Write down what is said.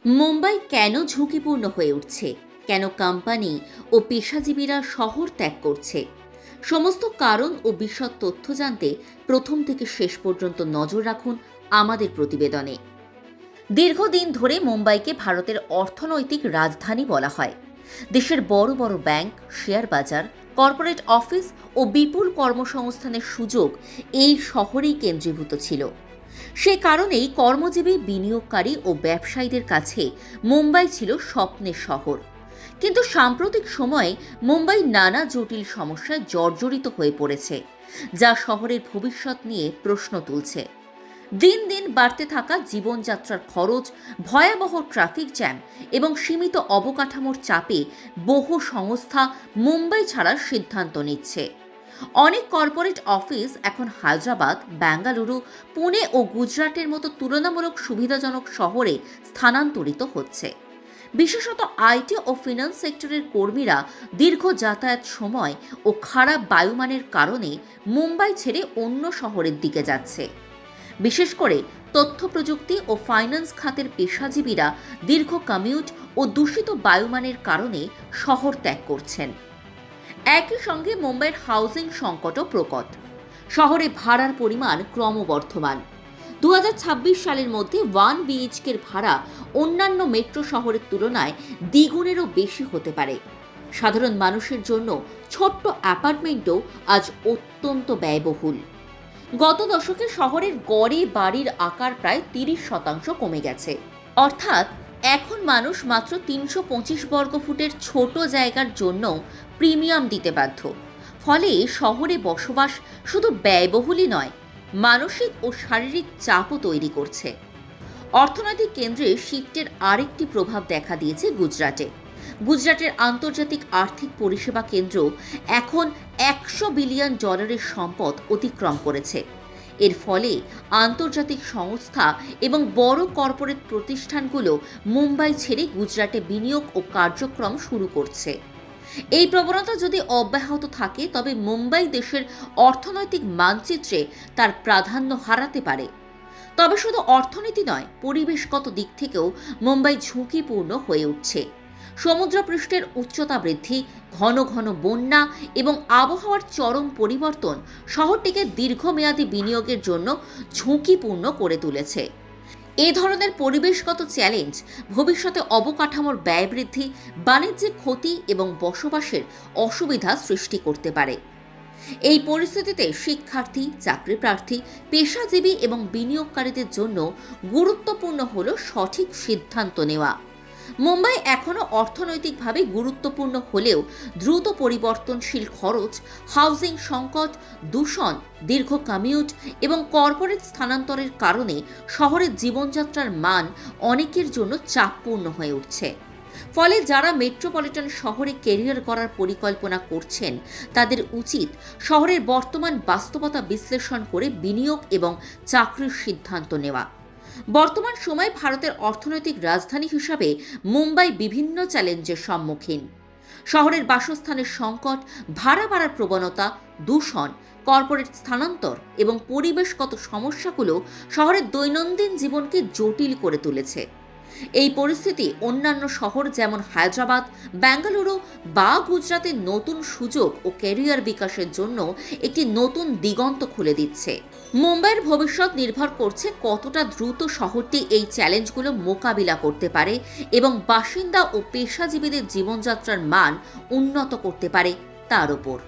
মুম্বাই কেন ঝুঁকিপূর্ণ হয়ে উঠছে? কেন কোম্পানি ও পেশাজীবীরা শহর ত্যাগ করছে? সমস্ত কারণ ও বিশদ তথ্য জানতে প্রথম থেকে শেষ পর্যন্ত নজর রাখুন আমাদের প্রতিবেদনে। দীর্ঘদিন ধরে মুম্বাইকে ভারতের অর্থনৈতিক রাজধানী বলা হয়। দেশের বড় বড় ব্যাংক, শেয়ার বাজার, কর্পোরেট অফিস ও বিপুল কর্মসংস্থানের সুযোগ এই শহরেই কেন্দ্রীভূত ছিল। সে কারণেই কর্মজীবী, বিনিয়োগকারী ও ব্যবসায়ীদের কাছে মুম্বাই ছিল স্বপ্নের শহর। কিন্তু সাম্প্রতিক সময়ে মুম্বাই নানা জটিল সমস্যায় জর্জরিত হয়ে পড়েছে, যা শহরের ভবিষ্যৎ নিয়ে প্রশ্ন তুলছে। দিন দিন বাড়তে থাকা জীবনযাত্রার খরচ, ভয়াবহ ট্রাফিক জ্যাম এবং সীমিত অবকাঠামোর চাপে বহু সংস্থা মুম্বাই ছাড়ার সিদ্ধান্ত নিচ্ছে। অনেক কর্পোরেট অফিস এখন হায়দ্রাবাদ, বেঙ্গালুরু, পুনে ও গুজরাটের মতো তুলনামূলক সুবিধাজনক শহরে স্থানান্তরিত হচ্ছে। বিশেষত আইটি ও ফিন্যান্স সেক্টরের কর্মীরা দীর্ঘ যাতায়াত সময় ও খারাপ বায়ুমানের কারণে মুম্বাই ছেড়ে অন্য শহরের দিকে যাচ্ছে। বিশেষ করে তথ্য প্রযুক্তি ও ফাইন্যান্স খাতের পেশাজীবীরা দীর্ঘ কমিউট ও দূষিত বায়ুমানের কারণে শহর ত্যাগ করছেন। একই সঙ্গে মুম্বাইয়ের হাউজিং সংকটও প্রকট। শহরে ভাড়ার পরিমাণ ক্রমবর্ধমান। 2026 সালের মধ্যে 1 বিএইচকের ভাড়া অন্যান্য মেট্রো শহরের তুলনায় দ্বিগুণেরও বেশি হতে পারে। সাধারণ মানুষের জন্য ছোট্ট অ্যাপার্টমেন্টও আজ অত্যন্ত ব্যয়বহুল। গত দশকে শহরের গড়ে বাড়ির আকার প্রায় 30% কমে গেছে। অর্থাৎ এখন মানুষ মাত্র 325 বর্গফুটের ছোট জায়গার জন্য প্রিমিয়াম দিতে বাধ্য। ফলে শহরে বসবাস শুধু ব্যয়বহুলই নয়, মানসিক ও শারীরিক চাপও তৈরি করছে। অর্থনৈতিক কেন্দ্রে শিফটের আরেকটি প্রভাব দেখা দিয়েছে গুজরাটে। গুজরাটের আন্তর্জাতিক আর্থিক পরিষেবা কেন্দ্র এখন $100 বিলিয়ন সম্পদ অতিক্রম করেছে। এর ফলে আন্তর্জাতিক সংস্থা এবং বড় কর্পোরেট প্রতিষ্ঠানগুলো মুম্বাই ছেড়ে গুজরাটে বিনিয়োগ ও কার্যক্রম শুরু করছে। এই প্রবণতা যদি অব্যাহত থাকে তবে মুম্বাই দেশের অর্থনৈতিক মানচিত্রে তার প্রাধান্য হারাতে পারে। তবে শুধু অর্থনীতি নয়, পরিবেশগত দিক থেকেও মুম্বাই ঝুঁকিপূর্ণ হয়ে উঠছে। সমুদ্রপৃষ্ঠের উচ্চতা বৃদ্ধি, ঘন ঘন বন্যা এবং আবহাওয়ার চরম পরিবর্তন শহরটিকে দীর্ঘমেয়াদী বিনিয়োগের জন্য ঝুঁকিপূর্ণ করে তুলেছে। এই ধরনের পরিবেশগত চ্যালেঞ্জ ভবিষ্যতে অবকাঠামোর ব্যয় বৃদ্ধি, বাণিজ্যিক ক্ষতি এবং বসবাসের অসুবিধা সৃষ্টি করতে পারে। এই পরিস্থিতিতে শিক্ষার্থী, চাকরি প্রার্থী, পেশাজীবী এবং বিনিয়োগকারীদের জন্য গুরুত্বপূর্ণ হল সঠিক সিদ্ধান্ত নেওয়া। মুম্বাই এখনও অর্থনৈতিকভাবে গুরুত্বপূর্ণ হলেও দ্রুত পরিবর্তনশীল খরচ, হাউজিং সংকট, দূষণ, দীর্ঘ কমিউট এবং কর্পোরেট স্থানান্তরের কারণে শহরের জীবনযাত্রার মান অনেকের জন্য চাপপূর্ণ হয়ে উঠছে। ফলে যারা মেট্রোপলিটন শহরে ক্যারিয়ার করার পরিকল্পনা করছেন তাদের উচিত শহরের বর্তমান বাস্তবতা বিশ্লেষণ করে বিনিয়োগ এবং চাকরির সিদ্ধান্ত নেওয়া। বর্তমান সময়ে ভারতের অর্থনৈতিক রাজধানী হিসাবে মুম্বাই বিভিন্ন চ্যালেঞ্জের সম্মুখীন। শহরের বাসস্থানের সংকট, ভাড়া বাড়ার প্রবণতা, দূষণ, কর্পোরেট স্থানান্তর এবং পরিবেশগত সমস্যাগুলো শহরের দৈনন্দিন জীবনকে জটিল করে তুলেছে। এই পরিস্থিতি অন্যান্য শহর যেমন হায়দ্রাবাদ, বেঙ্গালুরু বা গুজরাতের নতুন সুযোগ ও ক্যারিয়ার বিকাশের জন্য একটি নতুন দিগন্ত খুলে দিচ্ছে। মুম্বাইয়ের ভবিষ্যৎ নির্ভর করছে কতটা দ্রুত শহরটি এই চ্যালেঞ্জগুলো মোকাবিলা করতে পারে এবং বাসিন্দা ও পেশাজীবীদের জীবনযাত্রার মান উন্নত করতে পারে তার উপর।